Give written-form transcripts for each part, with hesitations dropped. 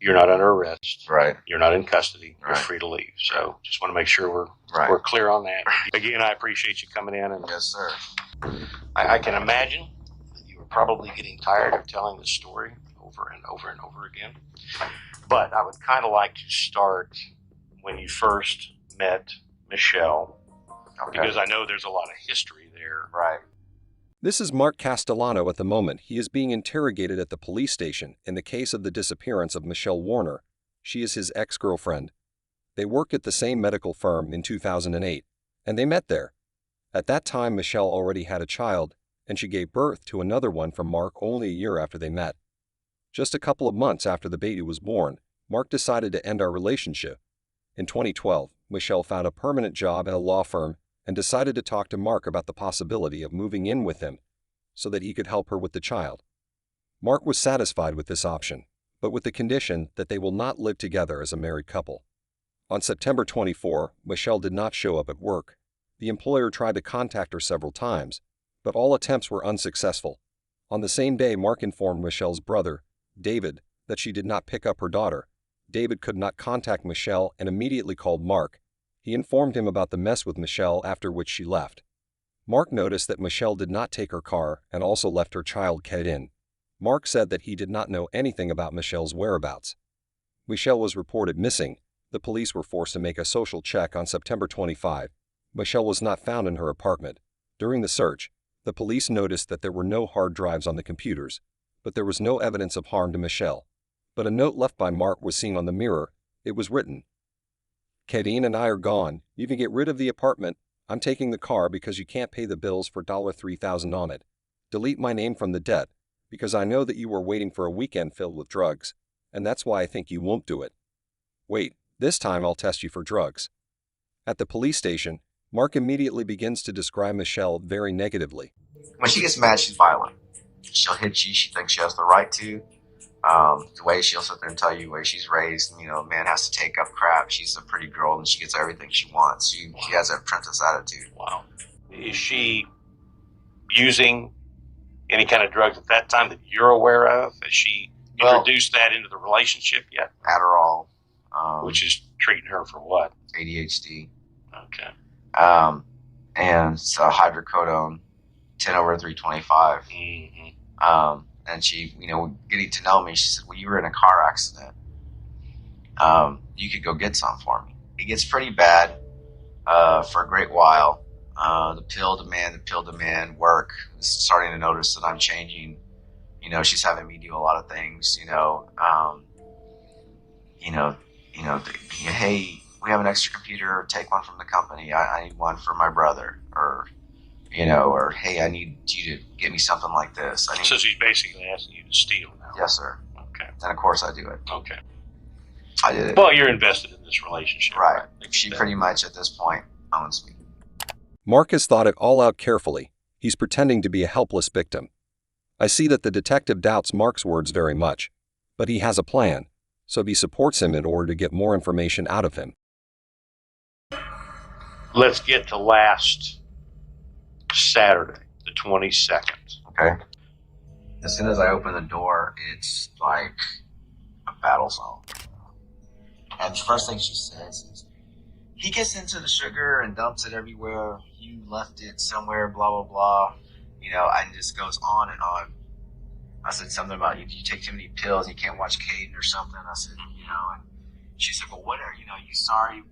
You're not under arrest. Right. You're not in custody. Right. You're free to leave. So just want to make sure Right. we're clear on that. Again, I appreciate you coming in. And Yes, sir. I can imagine that you were probably getting tired of telling the story over and over and over again. But I would kind of like to start when you first met Michelle, because I know there's a lot of history there. Right. This is Mark Castellano at the moment. He is being interrogated at the police station in the case of the disappearance of Michelle Warner. She is his ex-girlfriend. They worked at the same medical firm in 2008, and they met there. At that time, Michelle already had a child, and she gave birth to another one from Mark only a year after they met. Just a couple of months after the baby was born, Mark decided to end our relationship. In 2012, Michelle found a permanent job at a law firm and decided to talk to Mark about the possibility of moving in with him so that he could help her with the child. Mark was satisfied with this option, but with the condition that they will not live together as a married couple. On September 24, Michelle did not show up at work. The employer tried to contact her several times, but all attempts were unsuccessful. On the same day, Mark informed Michelle's brother, David, that she did not pick up her daughter. David could not contact Michelle and immediately called Mark. He informed him about the mess with Michelle, after which she left. Mark noticed that Michelle did not take her car and also left her child keyed in. Mark said that he did not know anything about Michelle's whereabouts. Michelle was reported missing. The police were forced to make a social check on September 25. Michelle was not found in her apartment. During the search, the police noticed that there were no hard drives on the computers, but there was no evidence of harm to Michelle. But a note left by Mark was seen on the mirror. It was written, "Kadeen and I are gone. You can get rid of the apartment. I'm taking the car because you can't pay the bills for $3,000 on it. Delete my name from the debt because I know that you were waiting for a weekend filled with drugs, and that's why I think you won't do it. Wait, this time I'll test you for drugs." At the police station, Mark immediately begins to describe Michelle very negatively. When she gets mad, she's violent. She'll hit you. She thinks she has the right to. The way she'll sit there and tell you where she's raised, a man has to take up crap. She's a pretty girl and she gets everything she wants. She has a princess attitude. Wow. Is she using any kind of drugs at that time that you're aware of? Has she introduced that into the relationship yet? Adderall. Which is treating her for what? ADHD. Okay. And so hydrocodone, 10/325. Mm-hmm. And she, getting to know me, she said, "Well, you were in a car accident. You could go get some for me." It gets pretty bad for a great while. The pill demand work. Starting to notice that I'm changing. She's having me do a lot of things. Hey, we have an extra computer. Take one from the company. I need one for my brother, or hey, I need you to get me something like this. So she's basically asking you to steal now. Yes, sir. Okay. And of course I do it. Okay. I did it. Well, you're invested in this relationship. Right. She pretty much at this point owns me. Mark has thought it all out carefully. He's pretending to be a helpless victim. I see that the detective doubts Mark's words very much, but he has a plan, so he supports him in order to get more information out of him. Let's get to last Saturday, the 22nd. Okay. As soon as I open the door, it's like a battle zone. And the first thing she says is, "He gets into the sugar and dumps it everywhere. You left it somewhere, blah, blah, blah." And just goes on and on. I said something about, "You take too many pills, you can't watch Caden or something." I said, and she said, "Well, what are, you sorry?"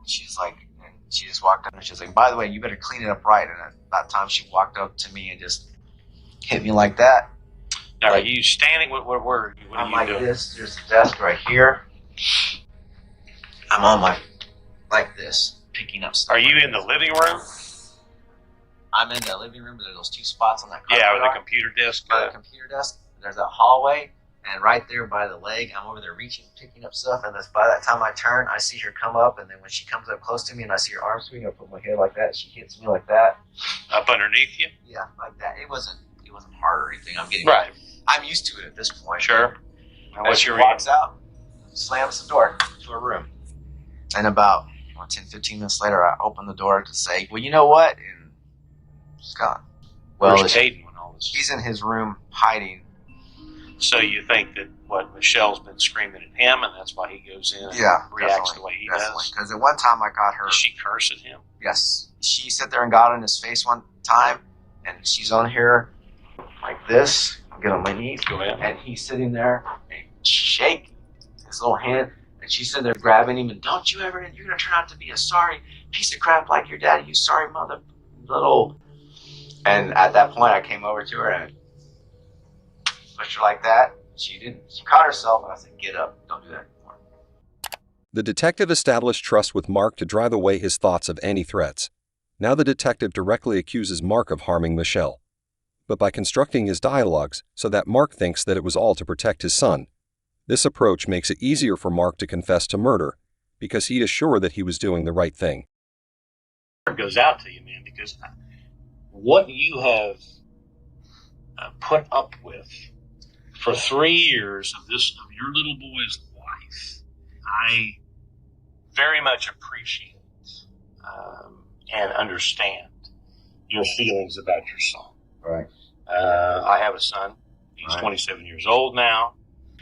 She's like, and she just walked up and she's like, "By the way, you better clean it up right." And at that time, she walked up to me and just hit me like that. Now, are you standing? What are you I'm doing? like this. There's a desk right here. I'm on like this, picking up stuff. Are you in the living room? I'm in the living room. There's those two spots on that carpet. Yeah, with the computer desk. By the computer desk. There's that hallway. And right there by the leg, I'm over there reaching, picking up stuff. And by that time I turn, I see her come up. And then when she comes up close to me and I see her arm swing, I put my head like that. She hits me like that. Up underneath you? Yeah, like that. It wasn't hard or anything. I'm used to it at this point. Sure. And when she walks out, slams the door to her room. And about 10, 15 minutes later, I open the door to say, "Well, you know what?" And she's gone. Well, Where's Caden when all this? He's in his room hiding. So you think that what Michelle's been screaming at him, and that's why he goes in and reacts the way he does. Because at one time I got her. Did she curse at him? Yes. She sat there and got in his face one time, and she's on here like this. I'll get on my knees. Go ahead. And he's sitting there and shaking his little hand, and she's sitting there grabbing him, and don't you ever, you're going to turn out to be a sorry piece of crap like your daddy, you sorry mother, little. And at that point, I came over to her and pushed her like that. She didn't. She caught herself, and I said, "Get up! Don't do that anymore." The detective established trust with Mark to drive away his thoughts of any threats. Now the detective directly accuses Mark of harming Michelle, but by constructing his dialogues so that Mark thinks that it was all to protect his son. This approach makes it easier for Mark to confess to murder, because he is sure that he was doing the right thing. It goes out to you, man, because what you have put up with for 3 years of your little boy's life, I very much appreciate and understand your feelings about your son. Right. I have a son. He's 27 years old now,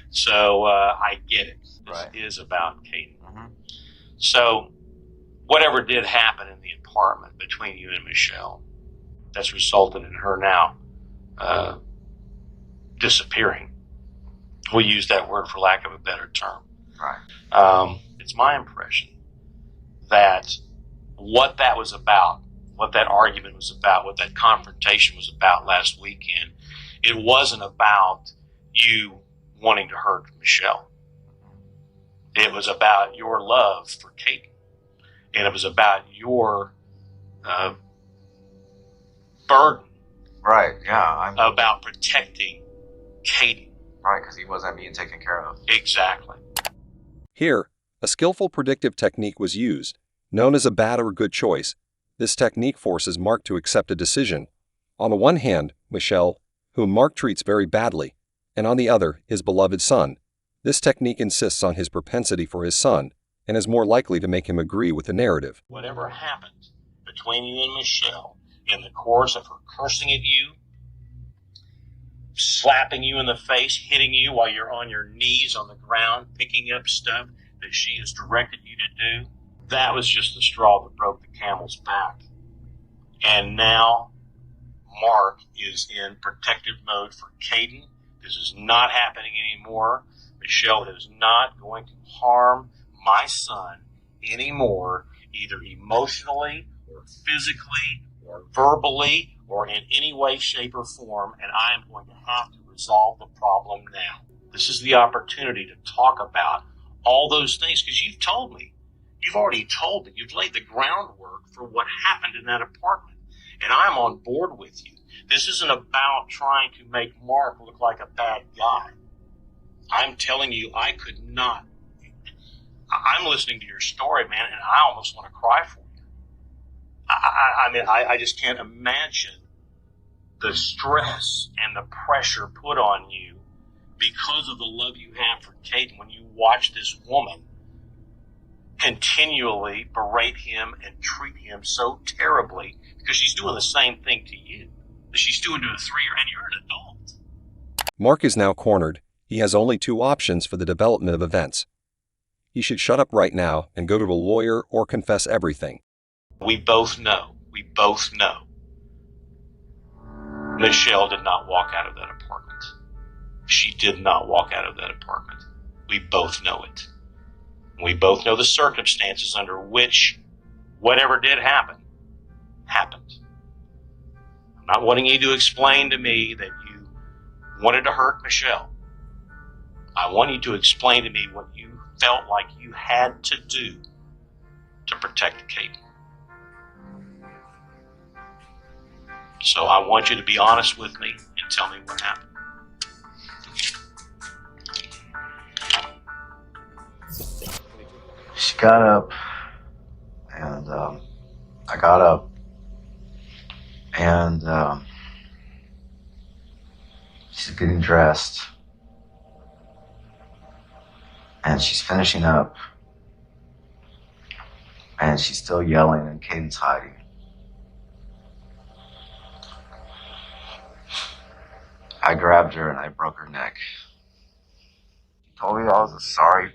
so I get it. This is about Caden. Mm-hmm. So whatever did happen in the apartment between you and Michelle, that's resulted in her now disappearing. We'll use that word for lack of a better term. Right. It's my impression that what that was about, what that argument was about, what that confrontation was about last weekend, it wasn't about you wanting to hurt Michelle. It was about your love for Kate. And it was about your burden. Right, yeah. About protecting Katie. Right, because he wasn't being taken care of. Exactly. Here, a skillful predictive technique was used, known as a bad or good choice. This technique forces Mark to accept a decision. On the one hand, Michelle, whom Mark treats very badly, and on the other, his beloved son. This technique insists on his propensity for his son, and is more likely to make him agree with the narrative. Whatever happened between you and Michelle in the course of her cursing at you, slapping you in the face, hitting you while you're on your knees on the ground, picking up stuff that she has directed you to do, that was just the straw that broke the camel's back. And now Mark is in protective mode for Caden. This is not happening anymore. Michelle is not going to harm my son anymore, either emotionally or physically or verbally or in any way, shape, or form, and I am going to have to resolve the problem now. This is the opportunity to talk about all those things, because you've told me. You've already told me. You've laid the groundwork for what happened in that apartment, and I'm on board with you. This isn't about trying to make Mark look like a bad guy. I'm telling you, I could not. I'm listening to your story, man, and I almost want to cry for you. I just can't imagine the stress and the pressure put on you because of the love you have for Caden when you watch this woman continually berate him and treat him so terribly, because she's doing the same thing to you that she's doing to a 3-year, and you're an adult. Mark is now cornered. He has only 2 options for the development of events. He should shut up right now and go to a lawyer or confess everything. We both know. Michelle did not walk out of that apartment. She did not walk out of that apartment. We both know it. We both know the circumstances under which whatever did happen, happened. I'm not wanting you to explain to me that you wanted to hurt Michelle. I want you to explain to me what you felt like you had to do to protect Kate. So I want you to be honest with me and tell me what happened. She got up, and I got up, and she's getting dressed, and she's finishing up, and she's still yelling, and Caden's hiding. I grabbed her and I broke her neck. told me I was a sorry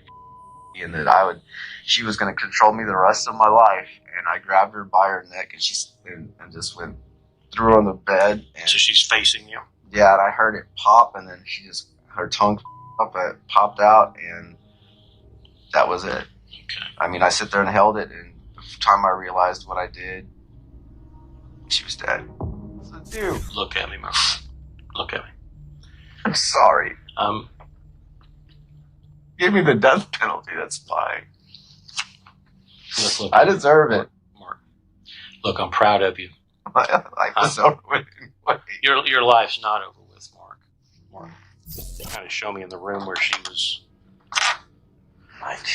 and that she was going to control me the rest of my life. And I grabbed her by her neck and just threw her on the bed. And, So she's facing you? Yeah, and I heard it pop, and then her tongue popped out, and that was it. Okay. I mean, I sit there and held it, and the time I realized what I did, she was dead. So, dude, Look at me, my friend. Look at me. I'm sorry. Um, Give me the death penalty. That's fine. look I deserve it. Mark. Look, I'm proud of you. Life is over with. Your life's not over with, Mark. They kind of show me in the room where she was. Like,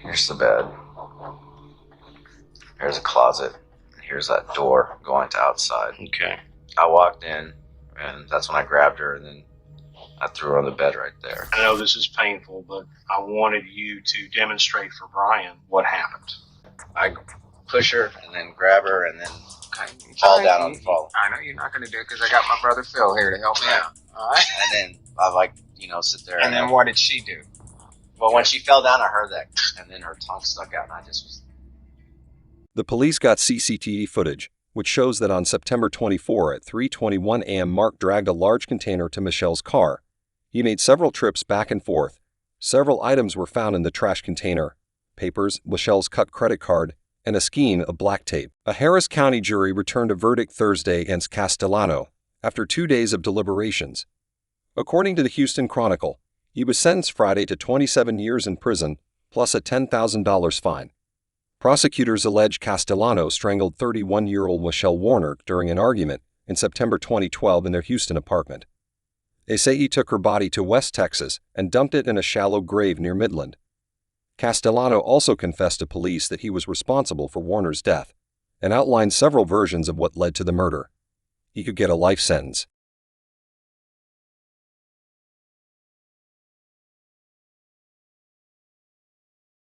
here's the bed. Here's a closet. And here's that door going to outside. Okay. I walked in, and that's when I grabbed her, and then I threw her on the bed right there. I know this is painful, but I wanted you to demonstrate for Brian what happened. I push her, and then grab her, and then fall down on the floor. I know you're not going to do it because I got my brother Phil here to help me out. All right. And then I sit there. And then what did she do? Well, when she fell down, I heard that, and then her tongue stuck out, and I just was. The police got CCTV footage, which shows that on September 24 at 3:21 a.m. Mark dragged a large container to Michelle's car. He made several trips back and forth. Several items were found in the trash container: papers, Michelle's cut credit card, and a skein of black tape. A Harris County jury returned a verdict Thursday against Castellano after 2 days of deliberations. According to the Houston Chronicle, he was sentenced Friday to 27 years in prison plus a $10,000 fine. Prosecutors allege Castellano strangled 31-year-old Michelle Warner during an argument in September 2012 in their Houston apartment. They say he took her body to West Texas and dumped it in a shallow grave near Midland. Castellano also confessed to police that he was responsible for Warner's death and outlined several versions of what led to the murder. He could get a life sentence.